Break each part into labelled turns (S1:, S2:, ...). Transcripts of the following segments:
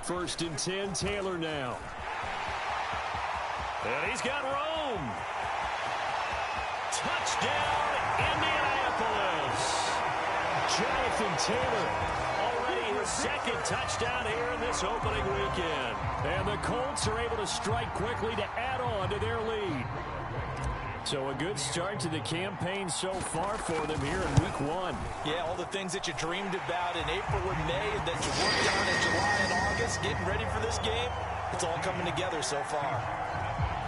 S1: First and 10, Taylor now. And he's got room. Touchdown, Indianapolis. Jonathan Taylor, already his second touchdown here in this opening weekend. And the Colts are able to strike quickly to add on to their lead. So a good start to the campaign so far for them here in week 1.
S2: Yeah, all the things that you dreamed about in April and May and that you worked on in July and August, getting ready for this game, it's all coming together so far.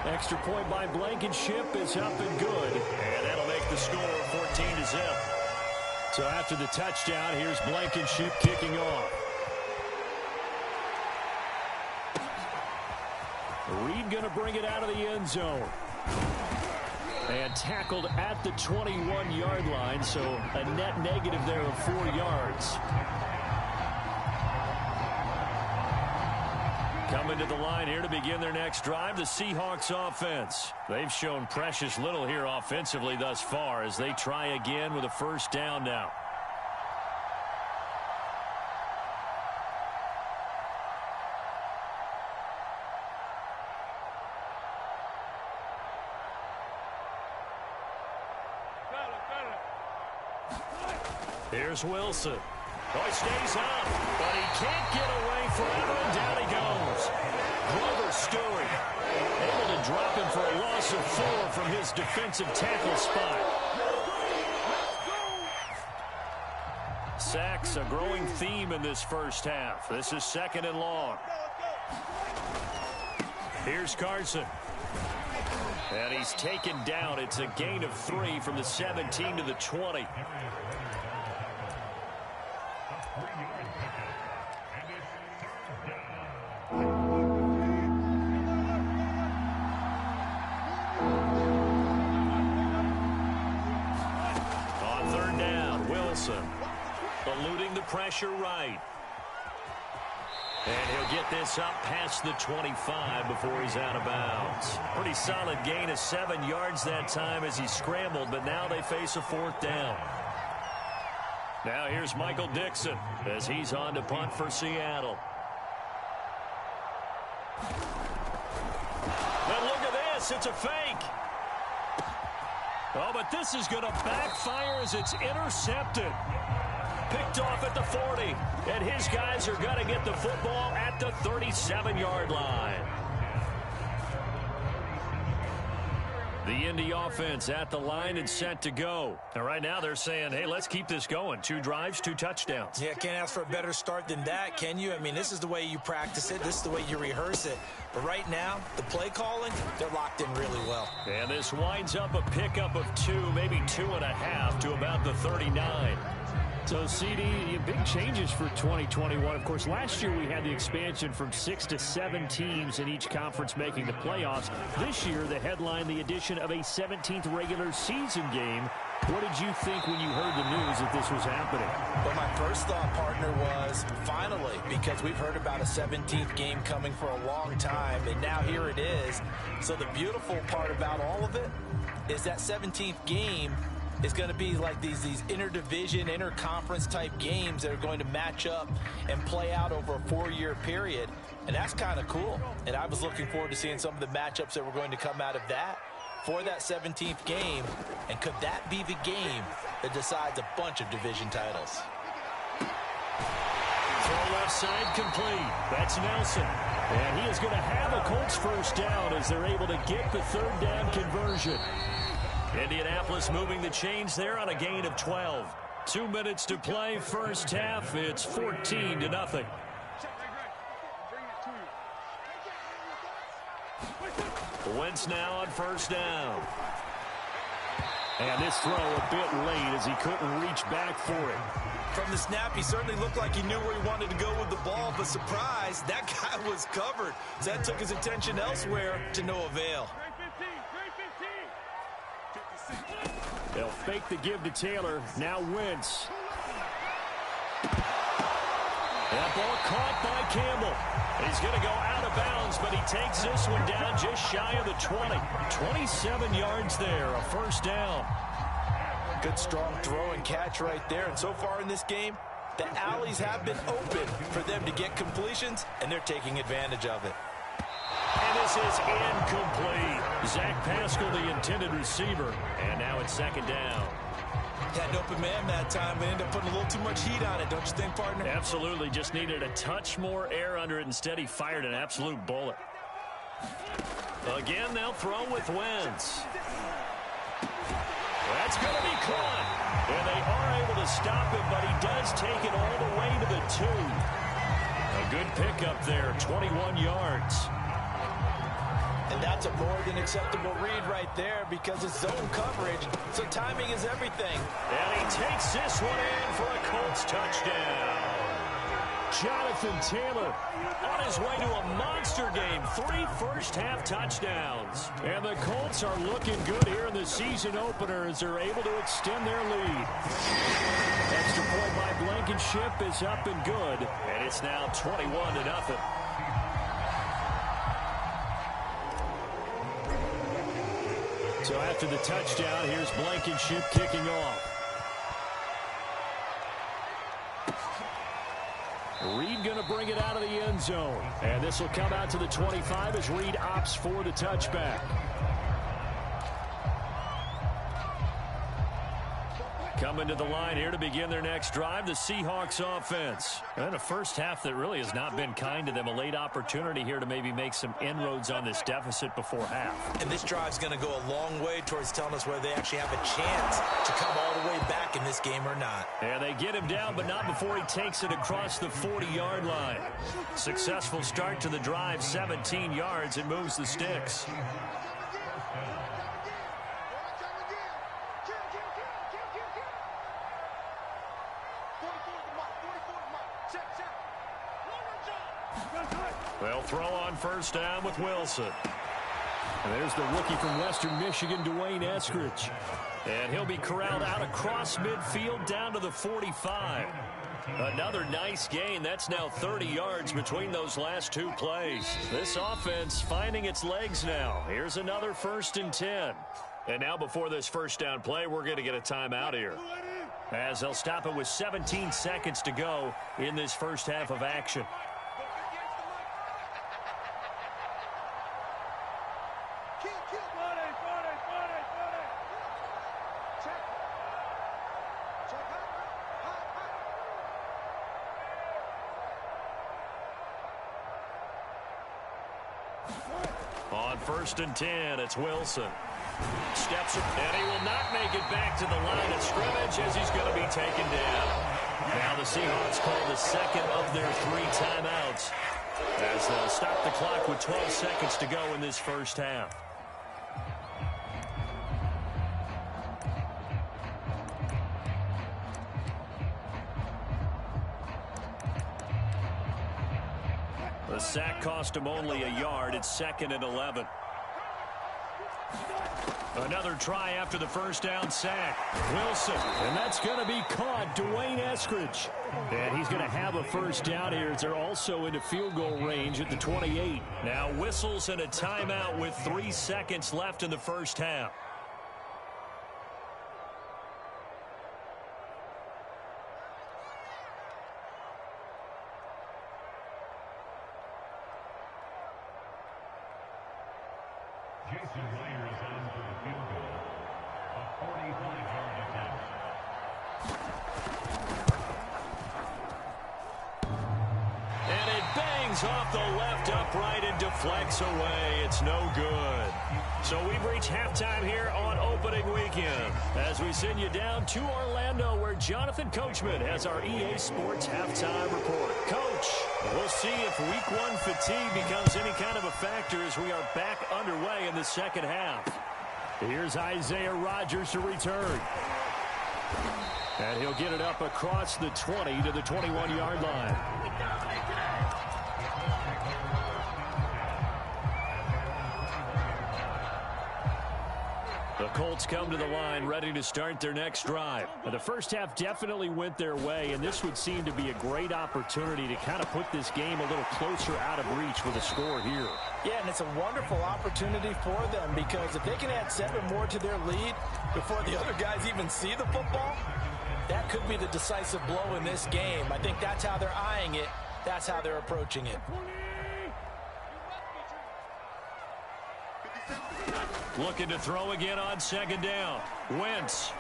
S1: Extra point by Blankenship is up and good. And that'll make the score 14-0. So after the touchdown, here's Blankenship kicking off. Reed going to bring it out of the end zone. And tackled at the 21-yard line, so a net negative there of 4 yards. Coming to the line here to begin their next drive, the Seahawks offense. They've shown precious little here offensively thus far as they try again with a first down now. Here's Wilson. Oh, he stays up, but he can't get away forever, and down he goes. Grover Stewart able to drop him for a loss of 4 from his defensive tackle spot. Sacks, a growing theme in this first half. This is 2nd and long. Here's Carson. And he's taken down. It's a gain of 3 from the 17 to the 20. Eluding the pressure right. And he'll get this up past the 25 before he's out of bounds. Pretty solid gain of 7 yards that time as he scrambled, but now they face a 4th down. Now here's Michael Dixon as he's on to punt for Seattle. And look at this, it's a fake. Oh, but this is going to backfire as it's intercepted. Picked off at the 40, and his guys are going to get the football at the 37-yard line. The Indy offense at the line and set to go. And right now they're saying, hey, let's keep this going. 2 drives, 2 touchdowns.
S2: Yeah, can't ask for a better start than that, can you? I mean, this is the way you practice it. This is the way you rehearse it. But right now, the play calling, they're locked in really well.
S1: And this winds up a pickup of 2, maybe 2.5 to about the 39. So, CD, big changes for 2021. Of course, last year we had the expansion from 6 to 7 teams in each conference making the playoffs. This year, the headline, the addition of a 17th regular season game. What did you think when you heard the news that this was happening?
S2: Well, my first thought, partner, was finally, because we've heard about a 17th game coming for a long time, and now here it is. So the beautiful part about all of it is that 17th game is going to be like these interdivision, interconference type games that are going to match up and play out over a 4-year period. And that's kind of cool. And I was looking forward to seeing some of the matchups that were going to come out of that for that 17th game. And could that be the game that decides a bunch of division titles?
S1: Throw left side complete. That's Nelson. And he is going to have a Colts first down as they're able to get the 3rd down conversion. Indianapolis moving the chains there on a gain of 12. 2 minutes to play first half. It's 14-0. Wentz now on first down. And this throw a bit late as he couldn't reach back for it.
S2: From the snap, he certainly looked like he knew where he wanted to go with the ball, but surprise, that guy was covered. So that took his attention elsewhere to no avail.
S1: They'll fake the give to Taylor. Now Wentz. That ball caught by Campbell. He's going to go out of bounds, but he takes this one down just shy of the 20. 27 yards there, a first down.
S2: Good strong throw and catch right there. And so far in this game, The alleys have been open for them to get completions, and they're taking advantage of it.
S1: And this is incomplete. Zach Pascal, the intended receiver. And now it's second down.
S2: Had an open man that time, but ended up putting a little too much heat on it, don't you think, partner?
S1: Absolutely. Just needed a touch more air under it. Instead, he fired an absolute bullet. Again, they'll throw with Wentz. That's going to be caught. And they are able to stop him, but he does take it all the way to the 2. A good pickup there, 21 yards.
S2: And that's a more than acceptable read right there because it's zone coverage, so timing is everything.
S1: And he takes this one in for a Colts touchdown. Jonathan Taylor on his way to a monster game. 3 first-half touchdowns. And the Colts are looking good here in the season opener as they're able to extend their lead. Extra point by Blankenship is up and good. And it's now 21-0. So after the touchdown, here's Blankenship kicking off. Reed going to bring it out of the end zone. And this will come out to the 25 as Reed opts for the touchback. Coming to the line here to begin their next drive, the Seahawks offense. And a first half that really has not been kind to them. A late opportunity here to maybe make some inroads on this deficit before half.
S2: And this drive's going to go a long way towards telling us whether they actually have a chance to come all the way back in this game or not.
S1: And they get him down, but not before he takes it across the 40-yard line. Successful start to the drive, 17 yards, and moves the sticks. They'll throw on first down with Wilson. And there's the rookie from Western Michigan, Dwayne Eskridge. And he'll be corralled out across midfield down to the 45. Another nice gain. That's now 30 yards between those last 2 plays. This offense finding its legs now. Here's another 1st and 10. And now before this first down play, we're going to get a timeout here, as they'll stop it with 17 seconds to go in this first half of action. On 1st and 10, it's Wilson. Steps up, and he will not make it back to the line of scrimmage as he's going to be taken down. Now the Seahawks call the second of their 3 timeouts as they'll stop the clock with 12 seconds to go in this first half. The sack cost him only a yard. It's 2nd and 11. Another try after the first down sack. Wilson, and that's going to be caught. Dwayne Eskridge. And he's going to have a first down here as they're also into field goal range at the 28. Now whistles and a timeout with 3 seconds left in the first half. Off the left upright and deflects away. It's no good. So we've reached halftime here on opening weekend as we send you down to Orlando where Jonathan Coachman has our EA Sports halftime report. Coach, we'll see if week 1 fatigue becomes any kind of a factor as we are back underway in the second half. Here's Isaiah Rodgers to return. And he'll get it up across the 20 to the 21-yard line. The Colts come to the line ready to start their next drive. Now, the first half definitely went their way, and this would seem to be a great opportunity to kind of put this game a little closer out of reach with a score here.
S2: Yeah, and it's a wonderful opportunity for them because if they can add 7 more to their lead before the other guys even see the football, that could be the decisive blow in this game. I think that's how they're eyeing it. That's how they're approaching it.
S1: Looking to throw again on second down. Wentz.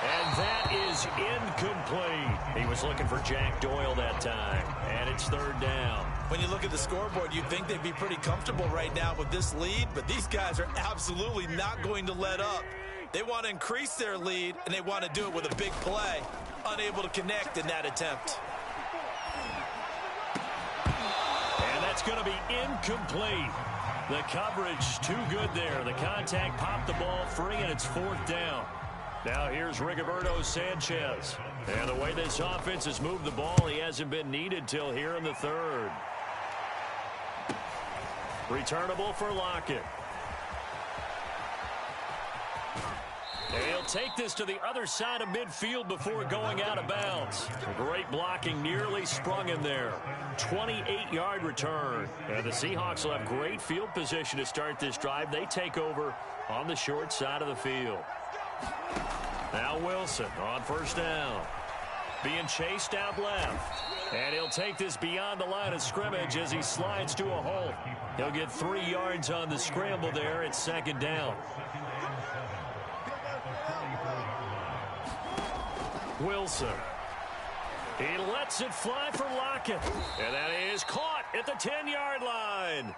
S1: And that is incomplete. He was looking for Jack Doyle that time. And it's third down.
S2: When you look at the scoreboard, you'd think they'd be pretty comfortable right now with this lead, but these guys are absolutely not going to let up. They want to increase their lead, and they want to do it with a big play. Unable to connect in that attempt.
S1: And that's going to be incomplete. The coverage too good there. The contact popped the ball free, and it's fourth down. Now here's Rigoberto Sanchez. And the way this offense has moved the ball, he hasn't been needed till here in the third. Returnable for Lockett. And he'll take this to the other side of midfield before going out of bounds. Great blocking, nearly sprung him there. 28-yard return. And the Seahawks will have great field position to start this drive. They take over on the short side of the field. Now Wilson on first down. Being chased out left. And he'll take this beyond the line of scrimmage as he slides to a hole. He'll get 3 yards on the scramble there at second down. Wilson. He lets it fly for Lockett. And that is caught at the 10-yard line.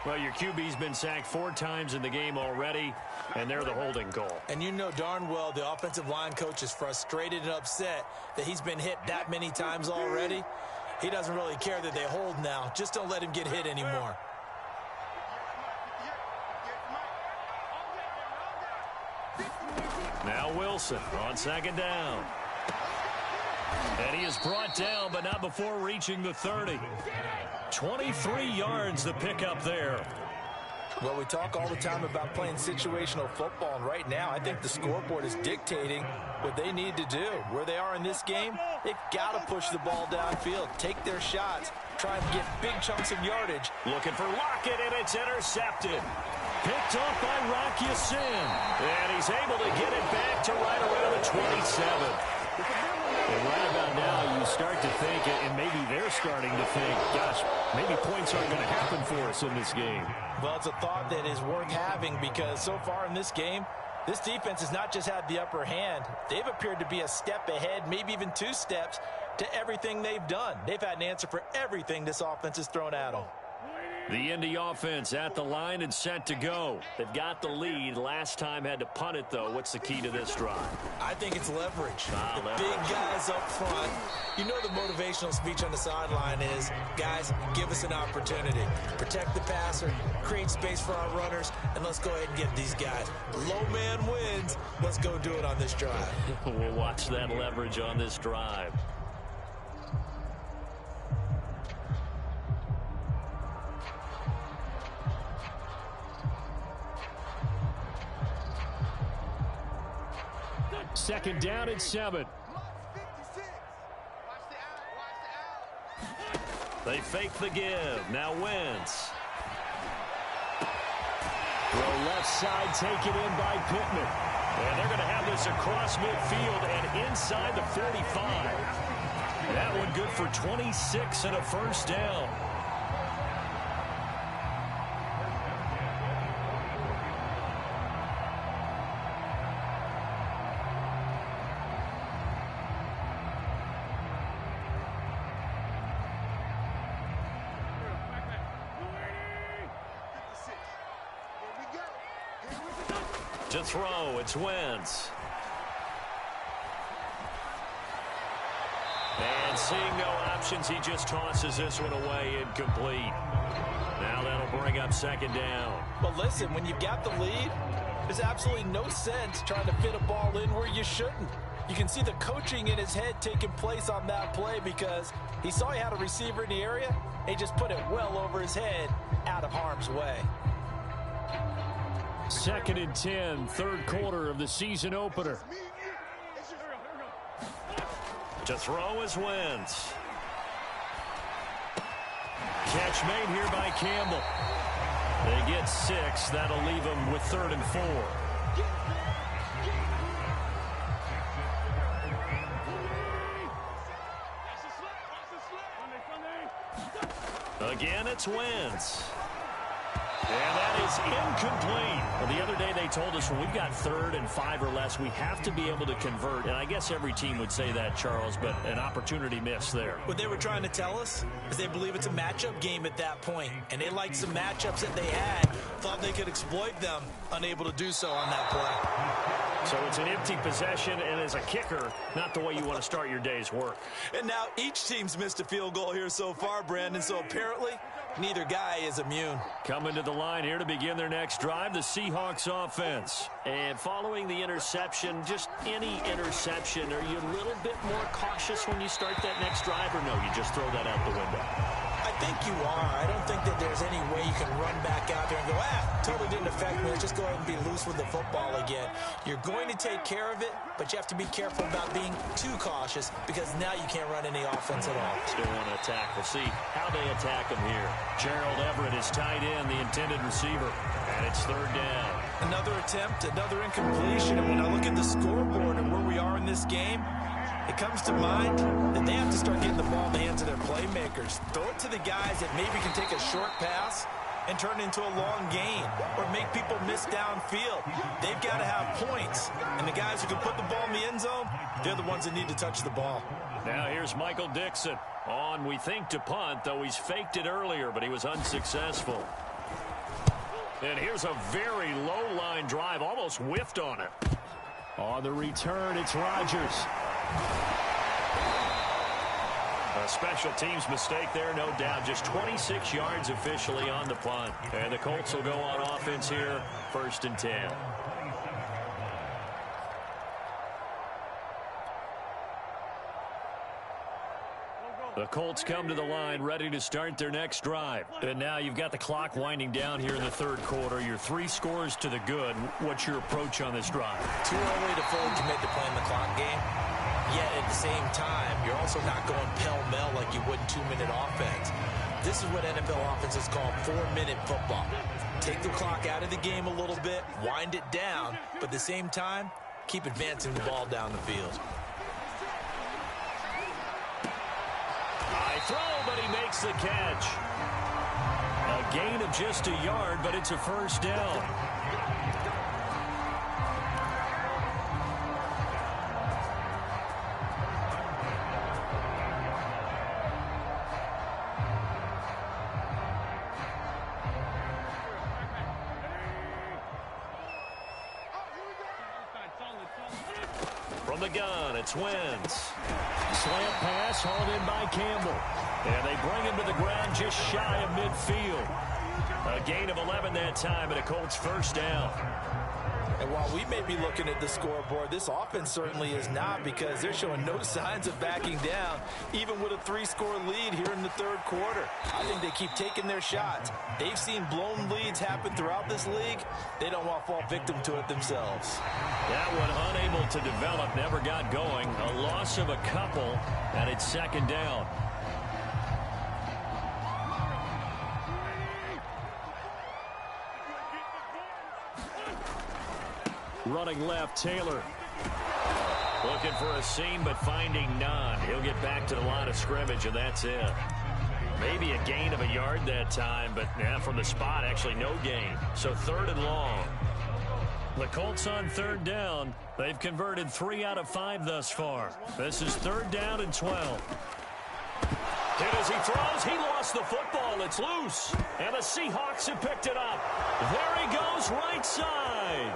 S1: Well, your QB's been sacked 4 times in the game already, and they're the holding call.
S2: And you know darn well the offensive line coach is frustrated and upset that he's been hit that many times already. He doesn't really care that they hold now. Just don't let him get hit anymore.
S1: Now Wilson on second down. And he is brought down, but not before reaching the 30. 23 yards the pickup there.
S2: Well, we talk all the time about playing situational football, and right now I think the scoreboard is dictating what they need to do. Where they are in this game, they've got to push the ball downfield, take their shots, try and get big chunks of yardage.
S1: Looking for Lockett, and it's intercepted. Picked off by Rock Ya-Sin. And he's able to get it back to right around the 27. And right about now, you start to think, and maybe they're starting to think, gosh, maybe points aren't going to happen for us in this game.
S2: Well, it's a thought that is worth having because so far in this game, this defense has not just had the upper hand. They've appeared to be a step ahead, maybe even 2 steps to everything they've done. They've had an answer for everything this offense has thrown at them.
S1: The Indy offense at the line and set to go. They've got the lead. Last time had to punt it, though. What's the key to this drive?
S2: I think it's leverage.
S1: Leverage.
S2: Big guys up front. You know the motivational speech on the sideline is, guys, give us an opportunity. Protect the passer, create space for our runners, and let's go ahead and get these guys. Low man wins. Let's go do it on this drive.
S1: We'll watch that leverage on this drive. Second down and 7. They fake the give. Now Wentz. Throw left side taken in by Pittman. And they're going to have this across midfield and inside the 45. That one good for 26 and a first down. To throw, it's Wentz. And seeing no options, he just tosses this one away, incomplete. Now that'll bring up second down.
S2: But listen, when you've got the lead, there's absolutely no sense trying to fit a ball in where you shouldn't. You can see the coaching in his head taking place on that play because he saw he had a receiver in the area. He just put it well over his head, out of harm's way.
S1: Second and 10, third quarter of the season opener. To throw is Wentz. Catch made here by Campbell. They get 6. That'll leave them with 3rd and 4. Again, it's Wentz. And that is incomplete. Well, the other day they told us when we've got 3rd and 5 or less, we have to be able to convert. And I guess every team would say that, Charles, but an opportunity missed there.
S2: What they were trying to tell us is they believe it's a matchup game at that point. And they liked some matchups that they had, thought they could exploit them, unable to do so on that play.
S1: So it's an empty possession, and as a kicker, not the way you want to start your day's work.
S2: And now each team's missed a field goal here so far, Brandon, so apparently neither guy is immune.
S1: Coming to the line here to begin their next drive, the Seahawks offense. And following the interception, just any interception, are you a little bit more cautious when you start that next drive, or no, you just throw that out the window?
S2: I think you are. I don't think that there's any way you can run back out there and go, totally didn't affect me. Let's just go ahead and be loose with the football again. You're going to take care of it, but you have to be careful about being too cautious because now you can't run any offense at all.
S1: Still want to attack. We'll see how they attack him here. Gerald Everett is tight end, the intended receiver, and it's 3rd down.
S2: Another attempt, another incompletion, and when I look at the scoreboard and where we are in this game, it comes to mind that they have to start getting the ball in the hands of their playmakers. Throw it to the guys that maybe can take a short pass and turn it into a long gain or make people miss downfield. They've got to have points, and the guys who can put the ball in the end zone, they're the ones that need to touch the ball.
S1: Now here's Michael Dixon on, we think, to punt, though he's faked it earlier, but he was unsuccessful. And here's a very low-line drive, almost whiffed on it. On the return, it's Rodgers. A special teams mistake there, no doubt. Just 26 yards officially on the punt. And the Colts will go on offense here, 1st and 10. The Colts come to the line, ready to start their next drive. And now you've got the clock winding down here in the 3rd quarter. You're 3 scores to the good. What's your approach on this drive?
S2: Too early to fully commit to playing the clock game. Yet at the same time, you're also not going pell-mell like you would in 2-minute offense. This is what NFL offenses call 4-minute football. Take the clock out of the game a little bit, wind it down, but at the same time, keep advancing the ball down the field.
S1: High throw, but he makes the catch. A gain of just a yard, but it's a 1st down. From the gun, it's Wentz. Slant pass hauled in by Campbell. And they bring him to the ground just shy of midfield. A gain of 11 that time, and a Colts 1st down.
S2: And while we may be looking at the scoreboard, this offense certainly is not, because they're showing no signs of backing down, even with a 3-score lead here in the 3rd quarter. I think they keep taking their shots. They've seen blown leads happen throughout this league. They don't want to fall victim to it themselves.
S1: That one unable to develop, never got going. A loss of a couple, and it's 2nd down. Running left, Taylor. Looking for a seam, but finding none. He'll get back to the line of scrimmage, and that's it. Maybe a gain of a yard that time, but from the spot, actually no gain. So 3rd and long. The Colts on 3rd down. They've converted 3 out of 5 thus far. This is 3rd down and 12. Hit as he throws. He lost the football. It's loose. And the Seahawks have picked it up. There he goes, right side.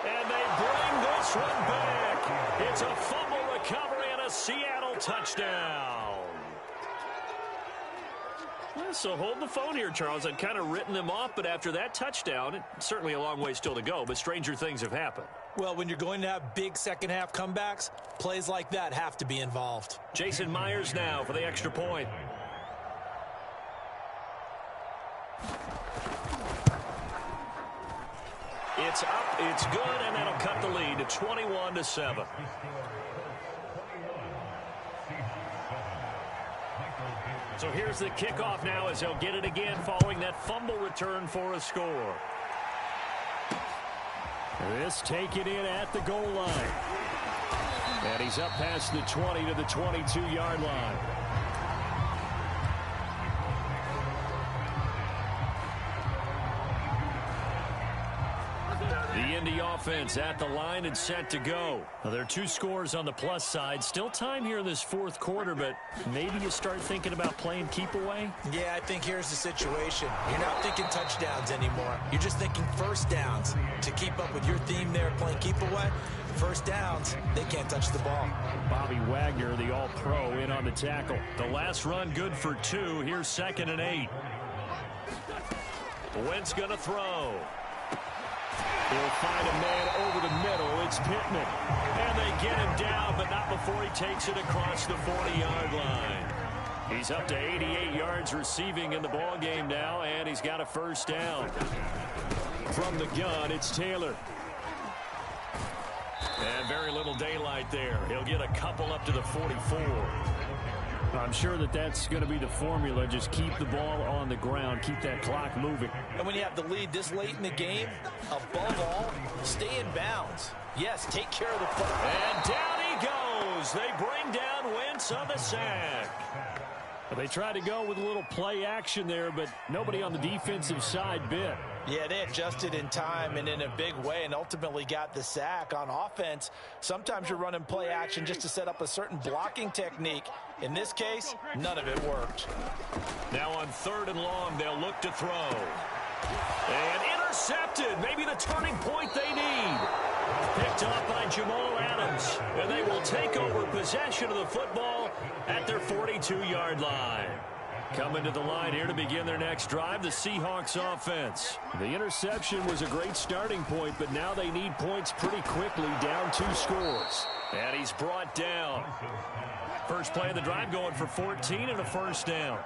S1: And they bring this one back. It's a fumble recovery and a Seattle touchdown. Well, so hold the phone here, Charles. I'd kind of written them off, but after that touchdown, it's certainly a long way still to go, but stranger things have happened.
S2: Well, when you're going to have big second-half comebacks, plays like that have to be involved.
S1: Jason Myers now for the extra point. It's up, it's good, and that'll cut the lead to 21-7. So here's the kickoff now as he'll get it again following that fumble return for a score. This taken in at the goal line. And he's up past the 20 to the 22-yard line. offense at the line and set to go. Now, there are 2 scores on the plus side. Still time here in this fourth quarter, but maybe you start thinking about playing keep away?
S2: Yeah, I think here's the situation. You're not thinking touchdowns anymore. You're just thinking first downs. To keep up with your theme there, playing keep away, first downs, they can't touch the ball.
S1: Bobby Wagner, the all-pro, in on the tackle. The last run good for 2. Here's 2nd and 8. Wentz going to throw. He'll find a man over the middle. It's Pittman. And they get him down, but not before he takes it across the 40-yard line. He's up to 88 yards receiving in the ball game now, and he's got a first down. From the gun, it's Taylor. And very little daylight there. He'll get a couple up to the 44. I'm sure that's going to be the formula. Just keep the ball on the ground. Keep that clock moving.
S2: And when you have the lead this late in the game, above all, stay in bounds. Yes, take care of the football.
S1: And down he goes. They bring down Wentz on the sack. They tried to go with a little play action there, but nobody on the defensive side bit.
S2: Yeah, they adjusted in time and in a big way and ultimately got the sack. On offense, sometimes you're running play action just to set up a certain blocking technique. In this case, none of it worked.
S1: Now on 3rd and long, they'll look to throw. And intercepted. Maybe the turning point they need. Picked up by Jamal Adams. And they will take over possession of the football at their 42-yard line. Coming to the line here to begin their next drive, the Seahawks offense. The interception was a great starting point, but now they need points pretty quickly, down 2 scores. And he's brought down. First play of the drive going for 14 and a first down.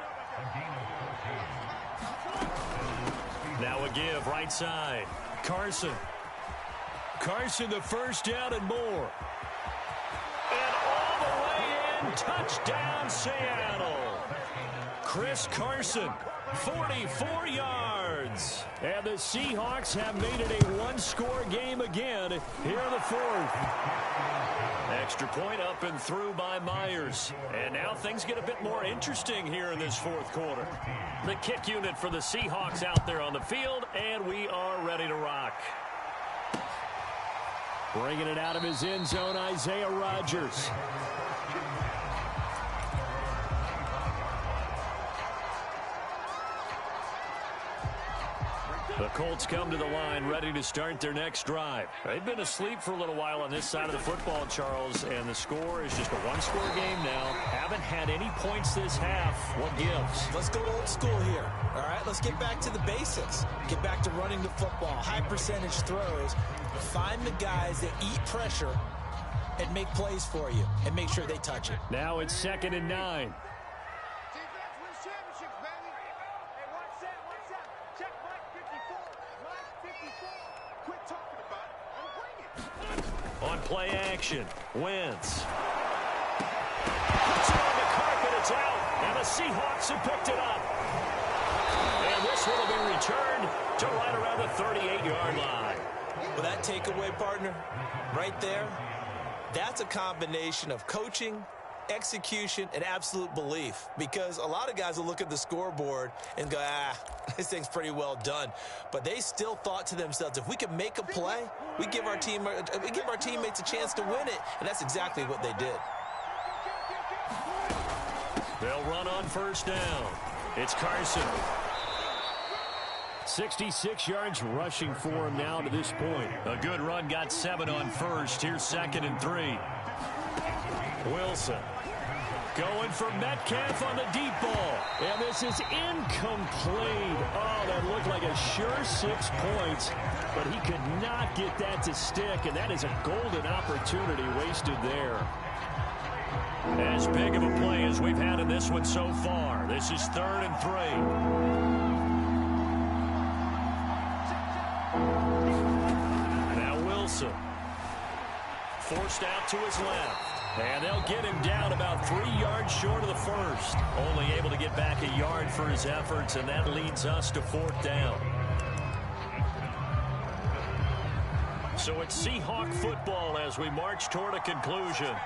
S1: Now a give, right side. Carson. Carson, the first down and more. And all the way in, touchdown Seattle. Chris Carson, 44 yards. And the Seahawks have made it a 1-score game again here in the 4th. Extra point up and through by Myers. And now things get a bit more interesting here in this 4th quarter. The kick unit for the Seahawks out there on the field, and we are ready to rock. Bringing it out of his end zone, Isaiah Rodgers. The Colts come to the line, ready to start their next drive. They've been asleep for a little while on this side of the football, Charles, and the score is just a 1-score game now. Haven't had any points this half. What gives?
S2: Let's go old school here. All right, let's get back to the basics. Get back to running the football, high percentage throws. Find the guys that eat pressure and make plays for you and make sure they touch it.
S1: Now it's 2nd and 9. On play action, Wentz. Puts it on the carpet, it's out, and the Seahawks have picked it up. And this one will be returned to right around the 38-yard line.
S2: Well, that takeaway, partner, right there, that's a combination of coaching, execution, and absolute belief. Because a lot of guys will look at the scoreboard and go, this thing's pretty well done. But they still thought to themselves, if we can make a play, we give our teammates a chance to win it. And that's exactly what they did.
S1: They'll run on first down. It's Carson. 66 yards rushing for him now to this point. A good run, got 7 on first. Here's 2nd and 3. Wilson going for Metcalf on the deep ball. And this is incomplete. Oh, that looked like a sure 6 points. But he could not get that to stick. And that is a golden opportunity wasted there. As big of a play as we've had in this one so far. This is 3rd and 3. Now Wilson. Forced out to his left. And they'll get him down about 3 yards short of the first. Only able to get back a yard for his efforts, and that leads us to 4th down. So it's Seahawk football as we march toward a conclusion.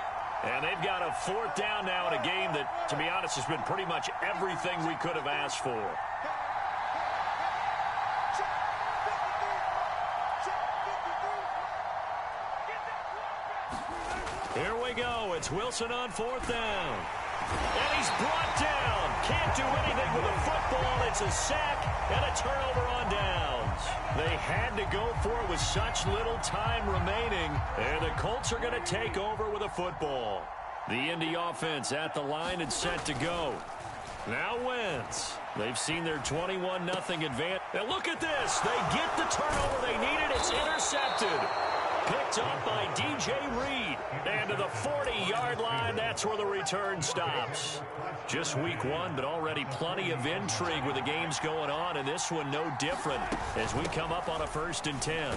S1: And they've got a 4th down now in a game that, to be honest, has been pretty much everything we could have asked for. go. It's Wilson on 4th down. And he's brought down. Can't do anything with a football. It's a sack and a turnover on downs. They had to go for it with such little time remaining. And the Colts are going to take over with a football. The Indy offense at the line and set to go. Now Wentz. They've seen their 21-0 advance. And look at this. They get the turnover they needed. It's intercepted. Picked up by DJ Reed. And to the 40-yard line, that's where the return stops. Just week 1, but already plenty of intrigue with the games going on, and this one no different as we come up on a 1st and 10.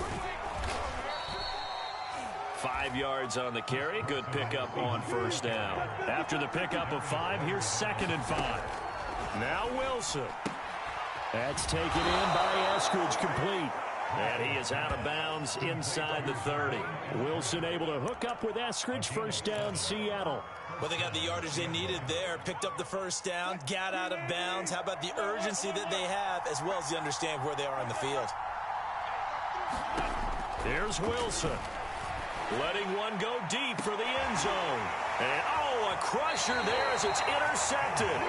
S1: 5 yards on the carry. Good pickup on 1st down. After the pickup of 5, here's 2nd and 5. Now Wilson. That's taken in by Eskridge, complete. And he is out of bounds inside the 30. Wilson able to hook up with Eskridge. 1st down, Seattle.
S2: Well, they got the yardage they needed there. Picked up the 1st down, got out of bounds. How about the urgency that they have, as well as they understand where they are on the field?
S1: Here's Wilson. Letting one go deep for the end zone. And, a crusher there as it's intercepted.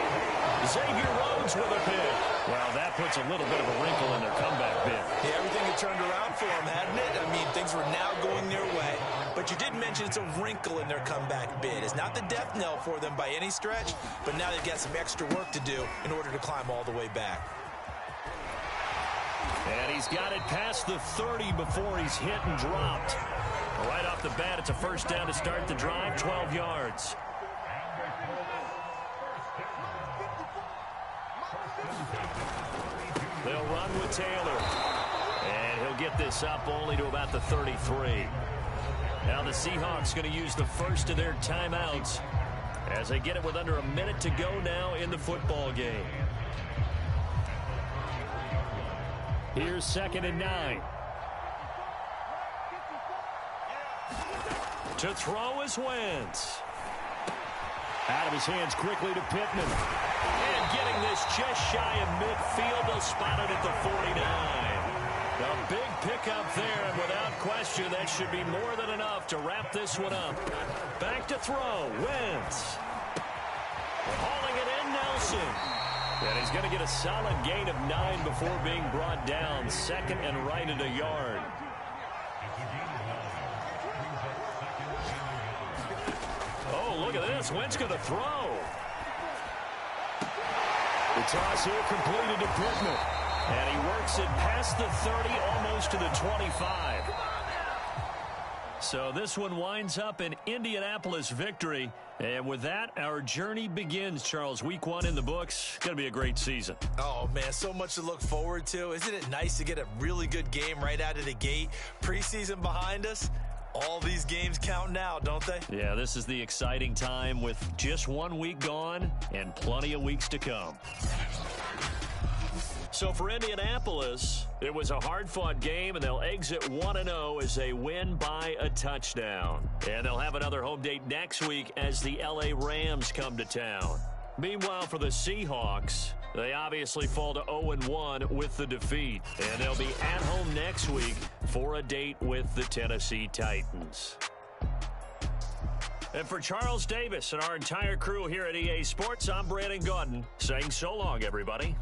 S1: Xavier Rhodes with a pick. Well, that puts a little bit of a wrinkle in their comeback bid.
S2: Yeah, everything had turned around for them, hadn't it? I mean, things were now going their way. But you did mention it's a wrinkle in their comeback bid. It's not the death knell for them by any stretch, but now they've got some extra work to do in order to climb all the way back.
S1: And he's got it past the 30 before he's hit and dropped. Right off the bat, it's a 1st down to start the drive, 12 yards. They'll run with Taylor. And he'll get this up only to about the 33. Now the Seahawks going to use the first of their timeouts as they get it with under a minute to go now in the football game. Here's 2nd and 9. To throw is Wentz. Out of his hands quickly to Pittman. And getting this just shy of midfield. They'll spot it at the 49. A big pickup there, and without question, that should be more than enough to wrap this one up. Back to throw. Wentz. Hauling it in, Nelson. And he's going to get a solid gain of 9 before being brought down. 2nd and right at a yard. Look at this. Wentz going to throw. The toss here completed to Pittman. And he works it past the 30, almost to the 25. So this one winds up an Indianapolis victory. And with that, our journey begins, Charles. Week 1 in the books. Going to be a great season.
S2: Oh, man, so much to look forward to. Isn't it nice to get a really good game right out of the gate? Preseason behind us. All these games count now, don't they?
S1: Yeah, this is the exciting time with just 1 week gone and plenty of weeks to come. So for Indianapolis, it was a hard-fought game, and they'll exit 1-0 as they win by a touchdown. And they'll have another home date next week as the L.A. Rams come to town. Meanwhile, for the Seahawks, they obviously fall to 0-1 with the defeat. And they'll be at home next week for a date with the Tennessee Titans. And for Charles Davis and our entire crew here at EA Sports, I'm Brandon Gaudin saying so long, everybody.